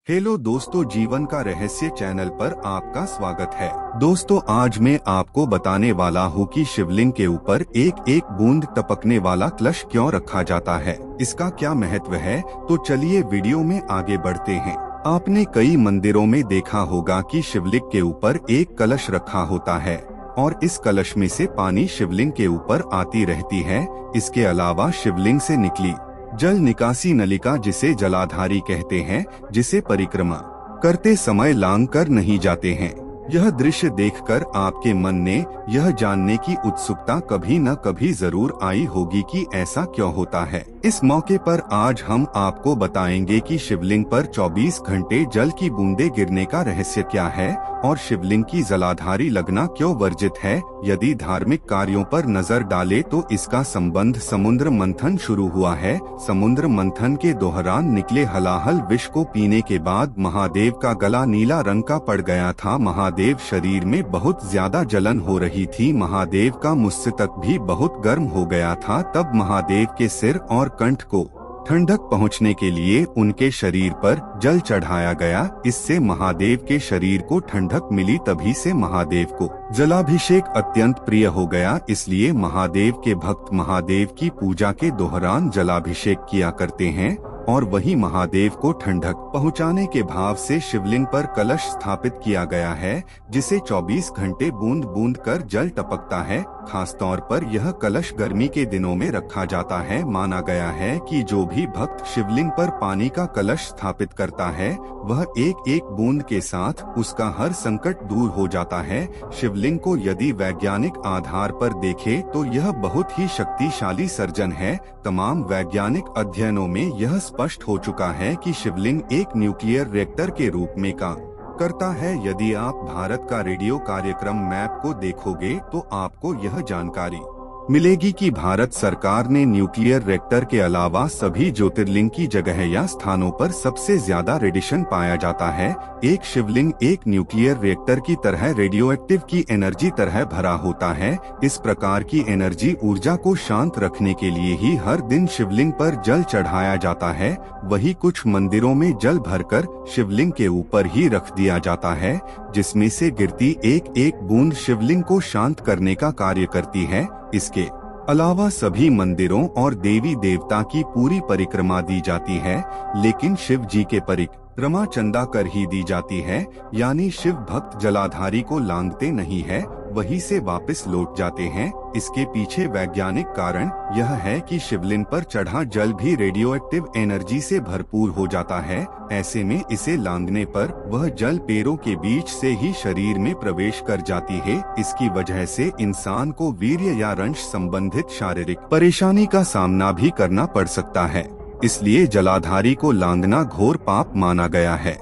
Hello दोस्तों, जीवन का रहस्य चैनल पर आपका स्वागत है। दोस्तों, आज मैं आपको बताने वाला हूँ कि शिवलिंग के ऊपर एक एक बूंद टपकने वाला कलश क्यों रखा जाता है, इसका क्या महत्व है। तो चलिए वीडियो में आगे बढ़ते हैं। आपने कई मंदिरों में देखा होगा कि शिवलिंग के ऊपर एक कलश रखा होता है और इस कलश में से पानी शिवलिंग के ऊपर आती रहती है। इसके अलावा शिवलिंग से निकली जल निकासी नलिका, जिसे जलाधारी कहते हैं, जिसे परिक्रमा करते समय लांग कर नहीं जाते हैं। यह दृश्य देखकर आपके मन ने यह जानने की उत्सुकता कभी न कभी जरूर आई होगी कि ऐसा क्यों होता है। इस मौके पर आज हम आपको बताएंगे कि शिवलिंग पर 24 घंटे जल की बूंदें गिरने का रहस्य क्या है और शिवलिंग की जलाधारी लगना क्यों वर्जित है। यदि धार्मिक कार्यों पर नजर डाले तो इसका संबंध समुद्र मंथन शुरू हुआ है। समुद्र मंथन के दौरान निकले हलाहल विष को पीने के बाद महादेव का गला नीला रंग का पड़ गया था। महादेव शरीर में बहुत ज्यादा जलन हो रही थी। महादेव का मस्तक भी बहुत गर्म हो गया था। तब महादेव के सिर और कंठ को ठंडक पहुंचने के लिए उनके शरीर पर जल चढ़ाया गया। इससे महादेव के शरीर को ठंडक मिली। तभी से महादेव को जलाभिषेक अत्यंत प्रिय हो गया। इसलिए महादेव के भक्त महादेव की पूजा के दौरान जलाभिषेक किया करते हैं और वही महादेव को ठंडक पहुंचाने के भाव से शिवलिंग पर कलश स्थापित किया गया है, जिसे 24 घंटे बूंद बूंद कर जल टपकता है। खास तौर पर यह कलश गर्मी के दिनों में रखा जाता है। माना गया है कि जो भी भक्त शिवलिंग पर पानी का कलश स्थापित करता है, वह एक एक बूंद के साथ उसका हर संकट दूर हो जाता है। शिवलिंग को यदि वैज्ञानिक आधार पर देखें तो यह बहुत ही शक्तिशाली सर्जन है। तमाम वैज्ञानिक अध्ययनों में यह स्पष्ट हो चुका है कि शिवलिंग एक न्यूक्लियर रिएक्टर के रूप में काम करता है। यदि आप भारत का रेडियो कार्यक्रम मैप को देखोगे तो आपको यह जानकारी मिलेगी कि भारत सरकार ने न्यूक्लियर रिएक्टर के अलावा सभी ज्योतिर्लिंग की जगह या स्थानों पर सबसे ज्यादा रेडिएशन पाया जाता है। एक शिवलिंग एक न्यूक्लियर रिएक्टर की तरह रेडियो एक्टिव की एनर्जी तरह भरा होता है। इस प्रकार की एनर्जी ऊर्जा को शांत रखने के लिए ही हर दिन शिवलिंग पर जल चढ़ाया जाता है। वही कुछ मंदिरों में जल भरकर शिवलिंग के ऊपर ही रख दिया जाता है, जिसमें से गिरती एक एक बूंद शिवलिंग को शांत करने का कार्य करती है। इसके अलावा सभी मंदिरों और देवी देवता की पूरी परिक्रमा दी जाती है, लेकिन शिव जी के परिक्रमा चंदा कर ही दी जाती है। यानी शिव भक्त जलाधारी को लांघते नहीं है, वहीं से वापस लौट जाते हैं। इसके पीछे वैज्ञानिक कारण यह है कि शिवलिंग पर चढ़ा जल भी रेडियो एक्टिव एनर्जी से भरपूर हो जाता है। ऐसे में इसे लांघने पर वह जल पैरों के बीच से ही शरीर में प्रवेश कर जाती है। इसकी वजह से इंसान को वीर्य या रंश संबंधित शारीरिक परेशानी का सामना भी करना पड़ सकता है। इसलिए जलाधारी को लांघना घोर पाप माना गया है।